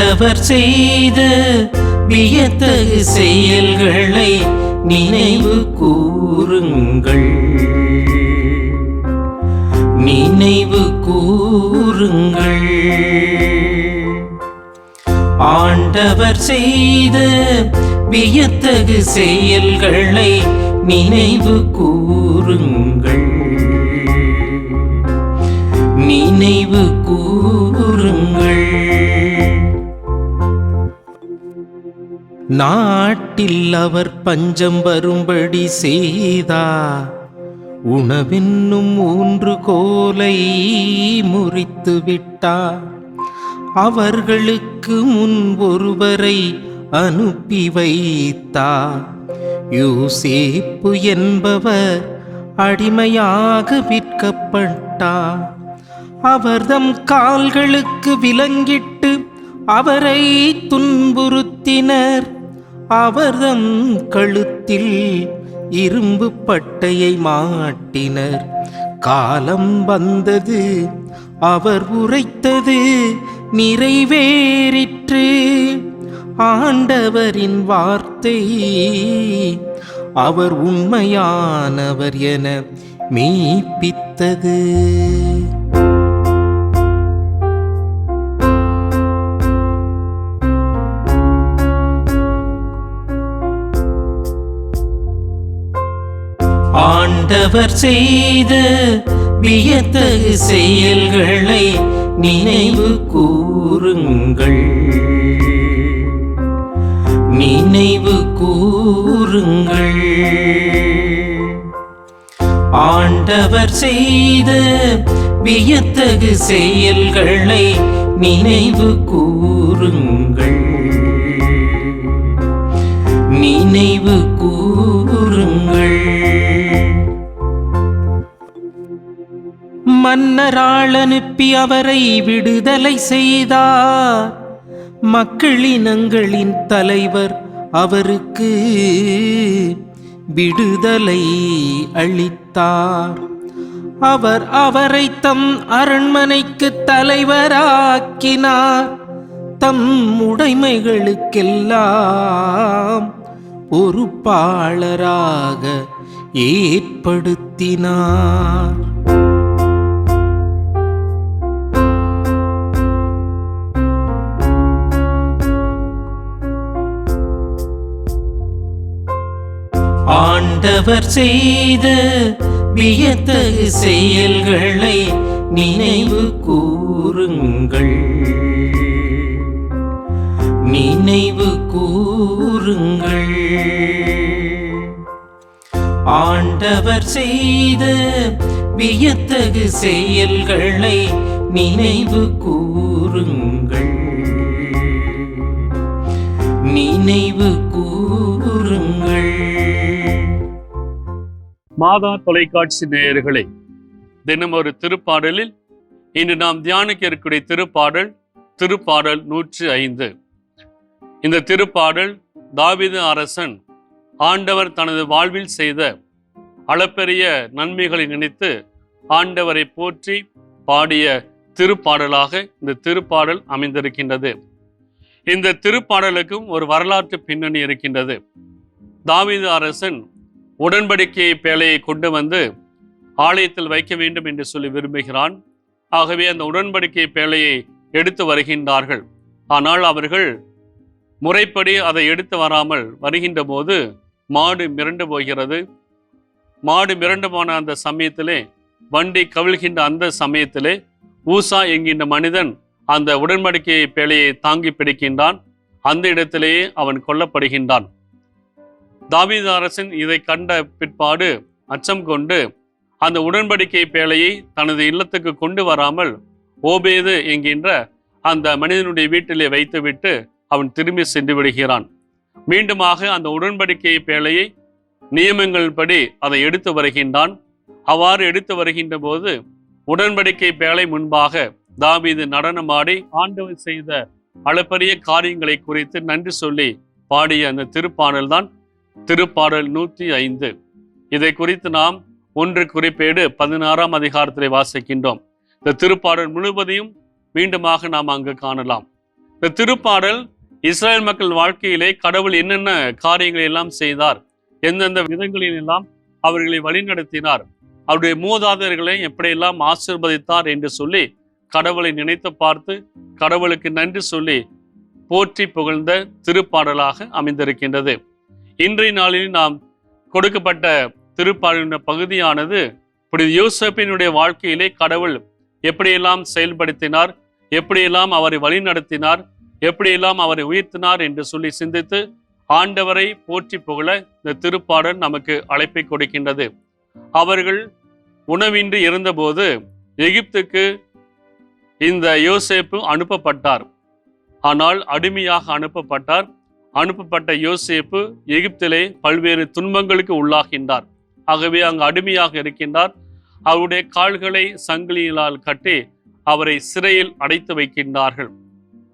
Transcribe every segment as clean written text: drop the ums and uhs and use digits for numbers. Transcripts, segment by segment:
ஆண்டவர் செய்த வியத்தகு செயல்களை நினைவு கூறுங்கள், நினைவு கூறுங்கள். ஆண்டவர் செய்த வியத்தகு செயல்களை நினைவு கூறுங்கள், நினைவு கூறுங்கள். நாட்டில் அவர் பஞ்சம் வரும்படி செய்தார், உணவென்னும் ஊன்றுகோலை முறித்து விட்டார். அவர்களுக்கு முன் ஒருவரை அனுப்பி வைத்தார். யோசேப்பு என்பவர் அடிமையாக விற்கப்பட்டார். அவர்தம் கால்களுக்கு விலங்கிட்டு அவரை துன்புறுத்தினர். அவர்தம் கழுத்தில் இரும்பு பட்டையை மாட்டினர். காலம் வந்தது, அவர் உரைத்தது நிறைவேறிற்று. ஆண்டவரின் வார்த்தை, அவர் உண்மையானவர் என மெய்ப்பித்தது. ஆண்டவர் செய்த வியத்தகு செயல்களை நினைவு கூறுங்கள், நினைவு கூறுங்கள். ஆண்டவர் செய்த வியத்தகு செயல்களை நினைவு கூறுங்கள், நினைவு கூறுங்கள். மன்னரால் அனுப்பி அவரை விடுதலை செய்தார். மக்களினங்களின் தலைவர் அவருக்கு விடுதலை அளித்தார். அவர் அவரை தம் அரண்மனைக்கு தலைவராக்கினார். தம் உடைமைகளுக்கெல்லாம் பொறுப்பாளராக ஏற்படுத்தினார். ஆண்டவர் செய்த வியத்தகு செயல்களை நினைவு கூறுங்கள், நினைவு கூறுங்கள். ஆண்டவர் செய்த வியத்தகு செயல்களை நினைவு கூறுங்கள், நினைவு கூறுங்கள். மாதா தொலைக்காட்சி நேயர்களே, தினம் ஒரு திருப்பாடலில் இன்று நாம் தியானிக்க இருக்கக்கூடிய திருப்பாடல் திருப்பாடல் 105. இந்த திருப்பாடல் தாவீது அரசன் ஆண்டவர் தனது வாழ்வில் செய்த அளப்பெரிய நன்மைகளை நினைத்து ஆண்டவரை போற்றி பாடிய திருப்பாடலாக இந்த திருப்பாடல் அமைந்திருக்கின்றது. இந்த திருப்பாடலுக்கும் ஒரு வரலாற்று பின்னணி இருக்கின்றது. தாவீது அரசன் உடன்படிக்கை பேழையை கொண்டு வந்து ஆலயத்தில் வைக்க வேண்டும் என்று சொல்லி விரும்புகிறான். ஆகவே அந்த உடன்படிக்கை பேழையை எடுத்து வருகின்றார்கள். ஆனால் அவர்கள் முறைப்படி அதை எடுத்து வராமல் வருகின்ற போது மாடு மிரண்டு போகிறது. மாடு மிரண்டு போன அந்த சமயத்திலே, வண்டி கவிழ்கின்ற அந்த சமயத்திலே ஊசா என்கின்ற மனிதன் அந்த உடன்படிக்கை பேழையை தாங்கி பிடிக்கின்றான். அந்த இடத்திலேயே அவன் கொல்லப்படுகின்றான். தாவீது அரசன் இதை கண்ட பிற்பாடு அச்சம் கொண்டு அந்த உடன்படிக்கை பேழையை தனது இல்லத்துக்கு கொண்டு வராமல் ஓபேது என்கின்ற அந்த மனிதனுடைய வீட்டிலே வைத்துவிட்டு அவன் திரும்பி சென்று விடுகிறான். மீண்டுமாக அந்த உடன்படிக்கை பேழையை நியமங்கள் படி அதை எடுத்து வருகின்றான். அவ்வாறு எடுத்து வருகின்ற போது உடன்படிக்கை பேழை முன்பாக தாவீது நடனமாடி ஆண்டவர் செய்த அளப்பரிய காரியங்களை குறித்து நன்றி சொல்லி பாடிய அந்த திருப்பாடல் தான் திருப்பாடல் 105. இதை குறித்து நாம் 1 குறிப்பேடு 16ஆம் அதிகாரத்திலே வாசிக்கின்றோம். இந்த திருப்பாடல் முழுவதையும் மீண்டுமாக நாம் அங்கு காணலாம். இந்த திருப்பாடல் இஸ்ரேல் மக்கள் வாழ்க்கையிலே கடவுள் என்னென்ன காரியங்களை எல்லாம் செய்தார், எந்தெந்த விதங்களில் எல்லாம் அவர்களை வழிநடத்தினார், அவருடைய மூதாதையர்களை எப்படியெல்லாம் ஆசீர்வதித்தார் என்று சொல்லி கடவுளை நினைத்து பார்த்து கடவுளுக்கு நன்றி சொல்லி போற்றி புகழ்ந்த திருப்பாடலாக அமைந்திருக்கின்றது. இன்றைய நாளில் நாம் கொடுக்கப்பட்ட திருப்பாடலின் பகுதியானது புனித யோசேப்பினுடைய வாழ்க்கையிலே கடவுள் எப்படியெல்லாம் செயல்படுத்தினார், எப்படியெல்லாம் அவரை வழிநடத்தினார், எப்படியெல்லாம் அவரை உயர்த்தினார் என்று சொல்லி சிந்தித்து ஆண்டவரை போற்றி புகழ இந்த திருப்பாடல் நமக்கு அழைப்பை கொடுக்கின்றது. அவர்கள் உணவின்றி இருந்தபோது எகிப்துக்கு இந்த யோசேப்பு அனுப்பப்பட்டார். ஆனால் அடிமையாக அனுப்பப்பட்டார். அனுப்பப்பட்ட யோசேப்பு எகிப்திலே பல்வேறு துன்பங்களுக்கு உள்ளாகின்றார். ஆகவே அங்கு அடிமையாக இருக்கின்றார். அவருடைய கால்களை சங்கிலிகளால் கட்டி அவரை சிறையில் அடைத்து வைக்கின்றார்கள்.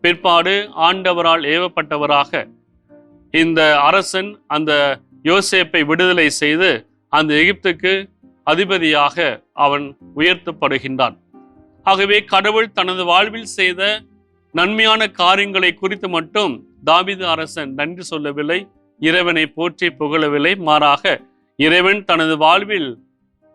பிற்பாடு ஆண்டவரால் ஏவப்பட்டவராக இந்த அரசன் அந்த யோசேப்பை விடுதலை செய்து அந்த எகிப்துக்கு அதிபதியாக அவன் உயர்த்தப்படுகின்றான். ஆகவே கடவுள் தனது வாழ்வில் செய்த நன்மையான காரியங்களை குறித்து மட்டும் தாவீது அரசன் நன்றி சொல்லவில்லை, இறைவனை போற்றி புகழவில்லை. மாறாக இறைவன் தனது வாழ்வில்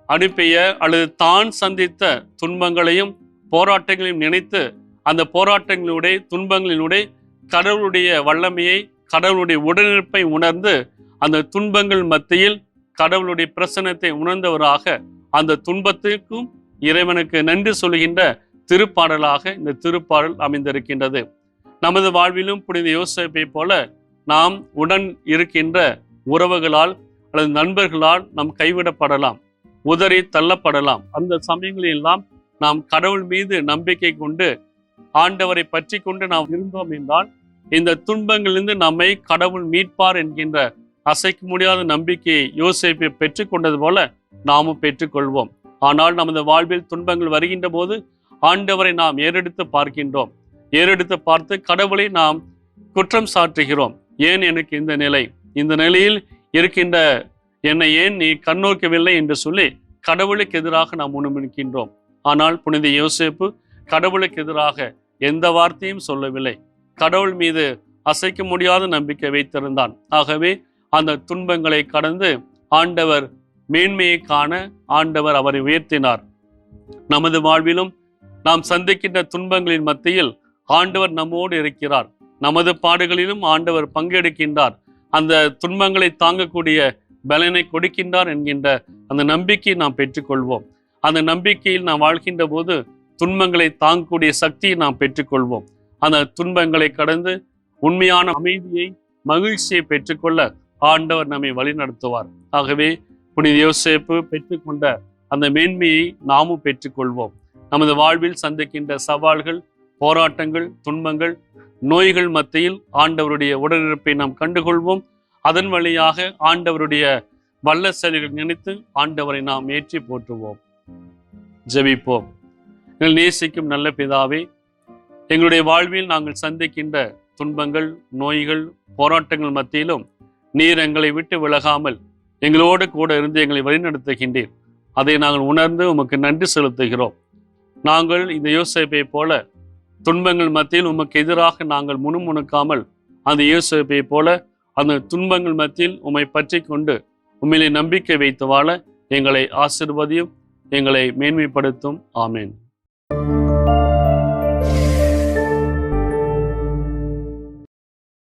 அனுப்பிய அல்லது தான் சந்தித்த துன்பங்களையும் போராட்டங்களையும் நினைத்து அந்த போராட்டங்களுடைய துன்பங்களினுடைய கடவுளுடைய வல்லமையை, கடவுளுடைய உடனிருப்பை உணர்ந்து அந்த துன்பங்கள் மத்தியில் கடவுளுடைய பிரசன்னத்தை உணர்ந்தவராக அந்த துன்பத்திற்கும் இறைவனுக்கு நன்றி சொல்கின்ற திருப்பாடலாக இந்த திருப்பாடல் அமைந்திருக்கின்றது. நமது வாழ்விலும் புனித யோசேப்பை போல நாம் உடன் இருக்கின்ற உறவுகளால் அல்லது நண்பர்களால் நாம் கைவிடப்படலாம், உதறி தள்ளப்படலாம். அந்த சமயங்களெல்லாம் நாம் கடவுள் மீது நம்பிக்கை கொண்டு ஆண்டவரை பற்றி கொண்டு நாம் இருந்தோம் என்றால் இந்த துன்பங்களிலிருந்து நம்மை கடவுள் மீட்பார் என்கின்ற அசைக்க முடியாத நம்பிக்கையை யோசேப்பை பெற்றுக்கொண்டது போல நாமும் பெற்றுக்கொள்வோம். ஆனால் நமது வாழ்வில் துன்பங்கள் வருகின்ற போது ஆண்டவரை நாம் ஏறெடுத்து பார்க்கின்றோம். ஏறெடுத்து பார்த்து கடவுளை நாம் குற்றம் சாற்றுகிறோம். ஏன் எனக்கு இந்த நிலை, இந்த நிலையில் இருக்கின்ற என்னை ஏன் நீ கண்ணோக்கவில்லை என்று சொல்லி கடவுளுக்கு எதிராக நாம் முன்னிற்கின்றோம். ஆனால் புனித யோசேப்பு கடவுளுக்கு எதிராக எந்த வார்த்தையும் சொல்லவில்லை. கடவுள் மீது அசைக்க முடியாத நம்பிக்கை வைத்திருந்தான். ஆகவே அந்த துன்பங்களை கடந்து ஆண்டவர் மேன்மையை காண ஆண்டவர் அவரை உயர்த்தினார். நமது வாழ்விலும் நாம் சந்திக்கின்ற துன்பங்களின் மத்தியில் ஆண்டவர் நம்மோடு இருக்கிறார். நமது பாடுகளிலும் ஆண்டவர் பங்கெடுக்கின்றார். அந்த துன்பங்களை தாங்கக்கூடிய பலனை கொடுக்கின்றார் என்கின்ற அந்த நம்பிக்கையை நாம் பெற்றுக்கொள்வோம். அந்த நம்பிக்கையில் நாம் வாழ்கின்ற போது துன்பங்களை தாங்கக்கூடிய சக்தியை நாம் பெற்றுக்கொள்வோம். அந்த துன்பங்களை கடந்து உண்மையான அமைதியை, மகிழ்ச்சியை பெற்றுக்கொள்ள ஆண்டவர் நம்மை வழிநடத்துவார். ஆகவே புனித யோசேப்பு பெற்றுக்கொண்ட அந்த மேன்மையை நாமும் பெற்றுக்கொள்வோம். நமது வாழ்வில் சந்திக்கின்ற சவால்கள், போராட்டங்கள், துன்பங்கள், நோய்கள் மத்தியில் ஆண்டவருடைய உடனிருப்பை நாம் கண்டுகொள்வோம். அதன் வழியாக ஆண்டவருடைய வல்ல செயல்கள் நினைத்து ஆண்டவரை நாம் ஏற்றி போற்றுவோம். ஜெபிப்போம். எங்கள் நேசிக்கும் நல்ல பிதாவே, எங்களுடைய வாழ்வில் நாங்கள் சந்திக்கின்ற துன்பங்கள், நோய்கள், போராட்டங்கள் மத்தியிலும் நீர் எங்களை விட்டு விலகாமல் எங்களோடு கூட இருந்து எங்களை வழிநடத்துகின்றீர். அதை நாங்கள் உணர்ந்து உமக்கு நன்றி செலுத்துகிறோம். நாங்கள் இந்த யோசேப்பை போல துன்பங்கள் மத்தியில் உமக்கு எதிராக நாங்கள் முணுமுணுக்காமல் அந்த யோசேப்பை போல அந்த துன்பங்கள் மத்தியில் உம்மை பற்றி கொண்டு உம்மிலே நம்பிக்கை வைத்து வாழ எங்களை ஆசீர்வதியும், எங்களை மேன்மைப்படுத்தும். ஆமேன்.